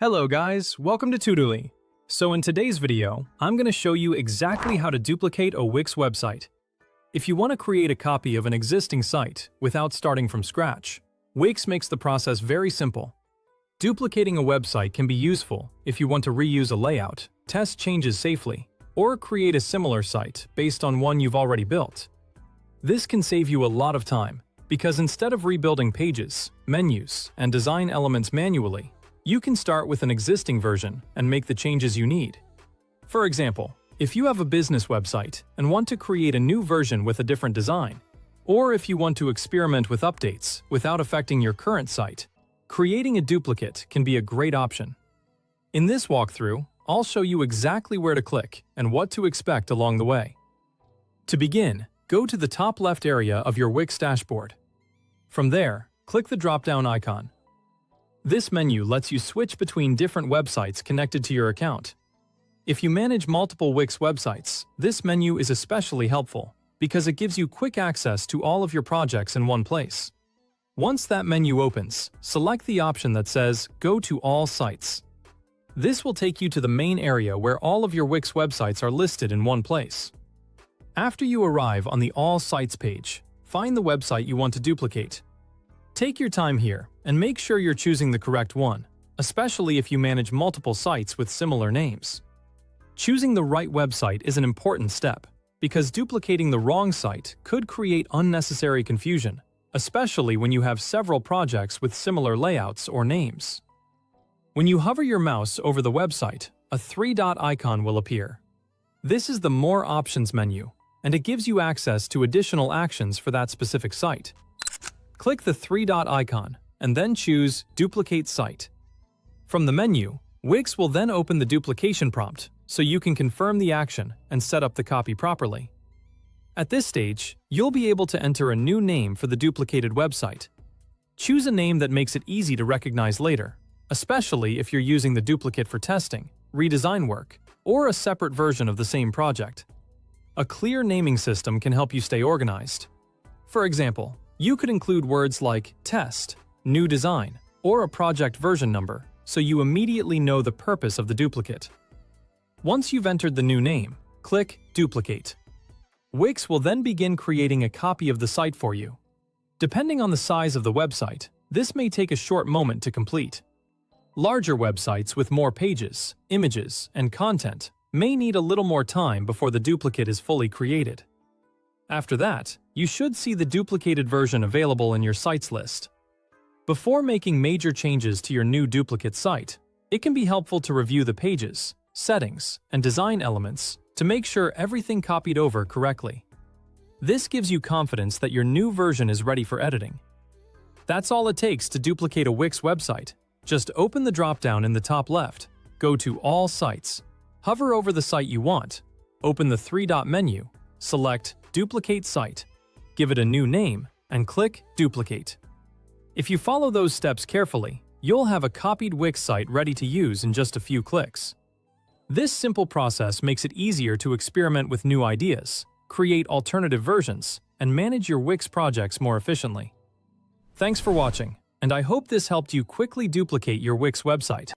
Hello guys, welcome to Tutorly. So in today's video, I'm going to show you exactly how to duplicate a Wix website. If you want to create a copy of an existing site without starting from scratch, Wix makes the process very simple. Duplicating a website can be useful if you want to reuse a layout, test changes safely, or create a similar site based on one you've already built. This can save you a lot of time, because instead of rebuilding pages, menus, and design elements manually, you can start with an existing version and make the changes you need. For example, if you have a business website and want to create a new version with a different design, or if you want to experiment with updates without affecting your current site, creating a duplicate can be a great option. In this walkthrough, I'll show you exactly where to click and what to expect along the way. To begin, go to the top left area of your Wix dashboard. From there, click the drop-down icon. This menu lets you switch between different websites connected to your account. If you manage multiple Wix websites, this menu is especially helpful because it gives you quick access to all of your projects in one place. Once that menu opens, select the option that says Go to All Sites. This will take you to the main area where all of your Wix websites are listed in one place. After you arrive on the All Sites page, find the website you want to duplicate. Take your time here and make sure you're choosing the correct one, especially if you manage multiple sites with similar names. Choosing the right website is an important step, because duplicating the wrong site could create unnecessary confusion, especially when you have several projects with similar layouts or names. When you hover your mouse over the website, a three-dot icon will appear. This is the More Options menu, and it gives you access to additional actions for that specific site. Click the three-dot icon, and then choose Duplicate Site. From the menu, Wix will then open the duplication prompt, so you can confirm the action and set up the copy properly. At this stage, you'll be able to enter a new name for the duplicated website. Choose a name that makes it easy to recognize later, especially if you're using the duplicate for testing, redesign work, or a separate version of the same project. A clear naming system can help you stay organized. For example, you could include words like test, new design, or a project version number, so you immediately know the purpose of the duplicate. Once you've entered the new name, click Duplicate. Wix will then begin creating a copy of the site for you. Depending on the size of the website, this may take a short moment to complete. Larger websites with more pages, images, and content may need a little more time before the duplicate is fully created. After that, you should see the duplicated version available in your sites list. Before making major changes to your new duplicate site, it can be helpful to review the pages, settings, and design elements to make sure everything copied over correctly. This gives you confidence that your new version is ready for editing. That's all it takes to duplicate a Wix website. Just open the drop-down in the top left, go to All Sites, hover over the site you want, open the three-dot menu, select Duplicate Site, give it a new name, and click Duplicate. If you follow those steps carefully, you'll have a copied Wix site ready to use in just a few clicks. This simple process makes it easier to experiment with new ideas, create alternative versions, and manage your Wix projects more efficiently. Thanks for watching, and I hope this helped you quickly duplicate your Wix website.